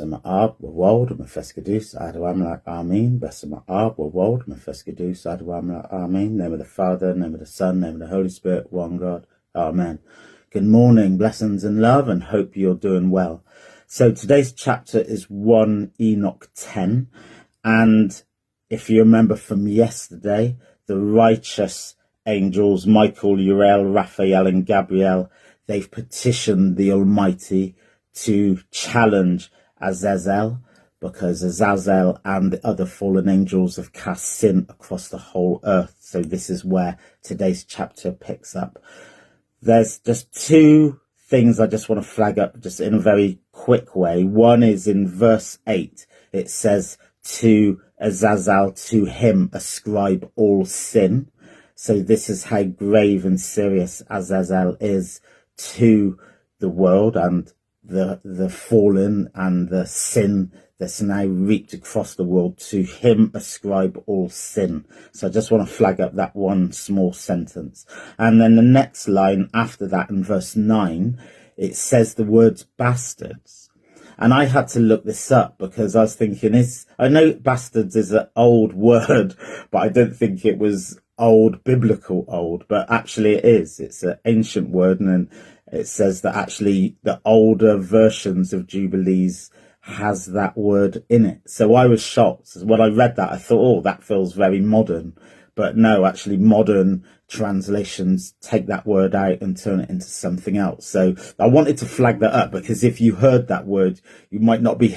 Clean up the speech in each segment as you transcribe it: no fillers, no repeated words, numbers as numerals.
Besem Ab, World, Mefeskadus, Adawamla, Amen. Besem Ab, World, Mefeskadus, Adawamla, Amen. Name of the Father, name of the Son, name of the Holy Spirit, one God. Amen. Good morning, blessings and love, and hope you're doing well. So today's chapter is 1 Enoch 10. And if you remember from yesterday, the righteous angels, Michael, Uriel, Raphael, and Gabriel, they've petitioned the Almighty to challenge Azâzêl, because Azâzêl and the other fallen angels have cast sin across the whole earth. So this is where today's chapter picks up. There's just two things I just want to flag up just in a very quick way. One is in verse 8. It says, to Azâzêl, to him ascribe all sin. So this is how grave and serious Azâzêl is to the world and the fallen and the sin that's now reaped across the world. To him ascribe all sin. So I just want to flag up that one small sentence. And then the next line after that in verse 9, it says the words bastards. And I had to look this up because I was thinking, I know bastards is an old word, but I don't think it was old, biblical old, but actually it is. It's an ancient word, and it says that actually the older versions of Jubilees has that word in it. So I was shocked. When I read that, I thought, oh, that feels very modern. But no, actually modern translations take that word out and turn it into something else. So I wanted to flag that up, because if you heard that word, you might not be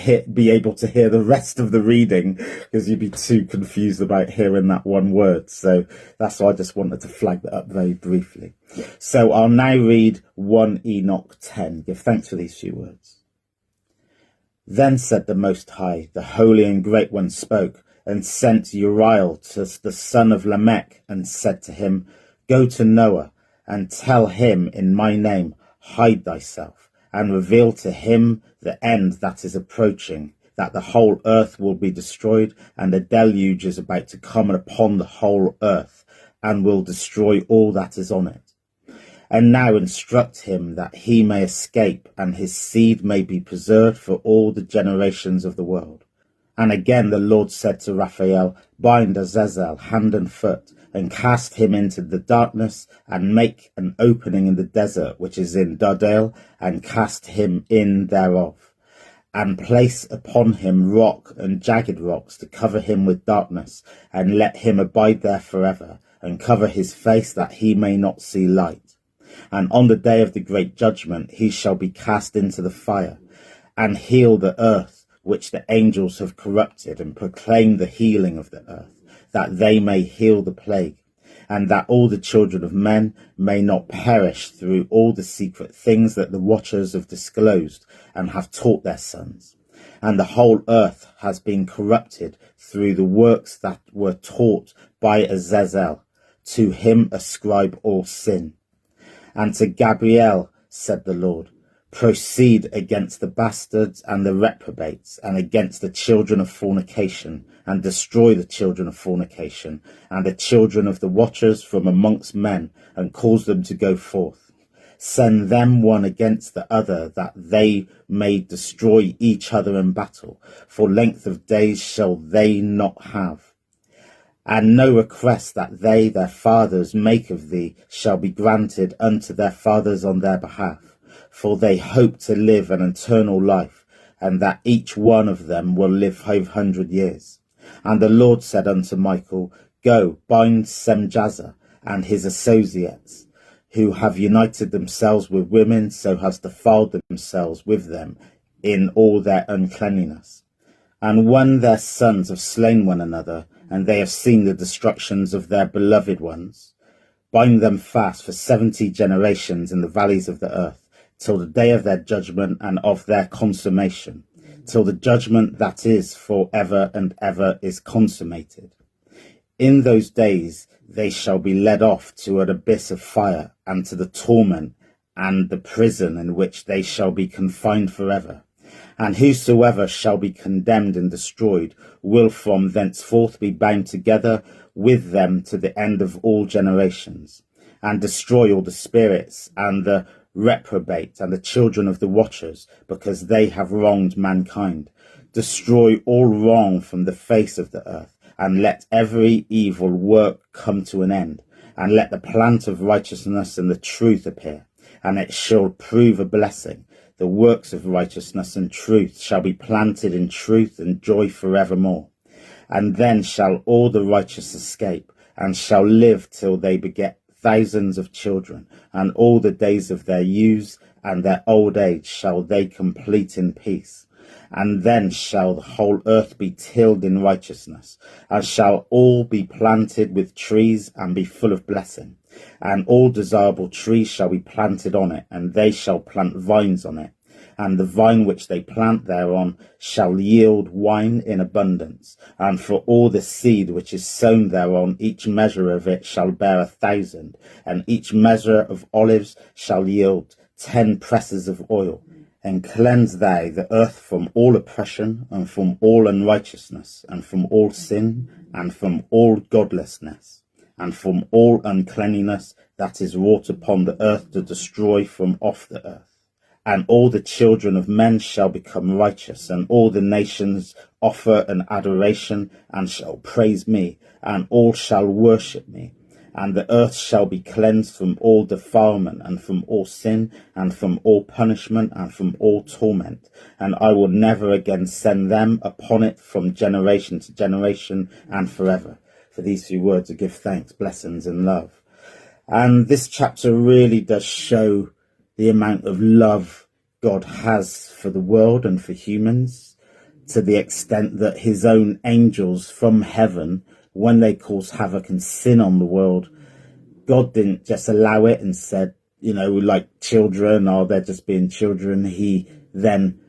able to hear the rest of the reading, because you'd be too confused about hearing that one word. So that's why I just wanted to flag that up very briefly. So I'll now read 1 Enoch 10. Give thanks for these few words. Then said the Most High, the Holy and Great One spoke, and sent Uriel to the son of Lamech, and said to him, go to Noah, and tell him in my name, hide thyself, and reveal to him the end that is approaching, that the whole earth will be destroyed, and a deluge is about to come upon the whole earth, and will destroy all that is on it. And now instruct him that he may escape, and his seed may be preserved for all the generations of the world. And again the Lord said to Raphael, bind Azâzêl hand and foot, and cast him into the darkness, and make an opening in the desert which is in Dodel, and cast him in thereof. And place upon him rock and jagged rocks to cover him with darkness, and let him abide there forever, and cover his face that he may not see light. And on the day of the great judgment he shall be cast into the fire, and heal the earth, which the angels have corrupted, and proclaim the healing of the earth, that they may heal the plague, and that all the children of men may not perish through all the secret things that the watchers have disclosed and have taught their sons. And the whole earth has been corrupted through the works that were taught by Azâzêl. To him ascribe all sin. And to Gabriel said the Lord, proceed against the bastards and the reprobates, and against the children of fornication, and destroy the children of fornication, and the children of the watchers from amongst men, and cause them to go forth. Send them one against the other, that they may destroy each other in battle. For length of days shall they not have. And no request that they, their fathers, make of thee shall be granted unto their fathers on their behalf. For they hope to live an eternal life, and that each one of them will live 500 years. And the Lord said unto Michael, go, bind Semjazer and his associates, who have united themselves with women, so has defiled themselves with them in all their uncleanness. And when their sons have slain one another, and they have seen the destructions of their beloved ones, bind them fast for 70 generations in the valleys of the earth, till the day of their judgment and of their consummation, till the judgment that is for ever and ever is consummated. In those days they shall be led off to an abyss of fire, and to the torment and the prison in which they shall be confined forever. And whosoever shall be condemned and destroyed will from thenceforth be bound together with them to the end of all generations, and destroy all the spirits and the reprobate, and the children of the watchers, because they have wronged mankind. Destroy all wrong from the face of the earth, and let every evil work come to an end, and let the plant of righteousness and the truth appear, and it shall prove a blessing. The works of righteousness and truth shall be planted in truth and joy forevermore. And then shall all the righteous escape, and shall live till they beget thousands of children, and all the days of their youth and their old age shall they complete in peace. And then shall the whole earth be tilled in righteousness, and shall all be planted with trees, and be full of blessing. And all desirable trees shall be planted on it, and they shall plant vines on it. And the vine which they plant thereon shall yield wine in abundance. And for all the seed which is sown thereon, each measure of it shall bear 1,000. And each measure of olives shall yield 10 presses of oil. And cleanse thou the earth from all oppression, and from all unrighteousness, and from all sin, and from all godlessness, and from all uncleanness that is wrought upon the earth to destroy from off the earth. And all the children of men shall become righteous, and all the nations offer an adoration, and shall praise me, and all shall worship me. And the earth shall be cleansed from all defilement, and from all sin, and from all punishment, and from all torment. And I will never again send them upon it from generation to generation, and forever. For these few words I give thanks, blessings, and love. And this chapter really does show the amount of love God has for the world and for humans, to the extent that his own angels from heaven, when they cause havoc and sin on the world, God didn't just allow it and said, like children, they're just being children. He then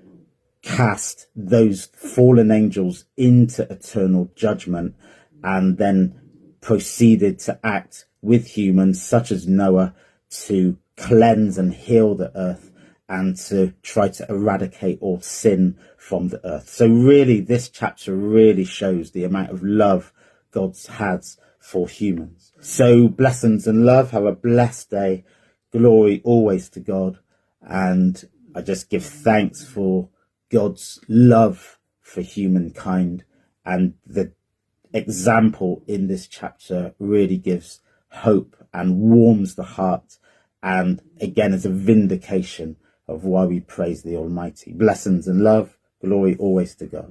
cast those fallen angels into eternal judgment, and then proceeded to act with humans such as Noah to cleanse and heal the earth, and to try to eradicate all sin from the earth. So really, this chapter really shows the amount of love God has for humans. So blessings and love. Have a blessed day. Glory always to God. And I just give thanks for God's love for humankind, and the example in this chapter really gives hope and warms the heart, and again is a vindication of why we praise the Almighty. Blessings and love, glory always to God.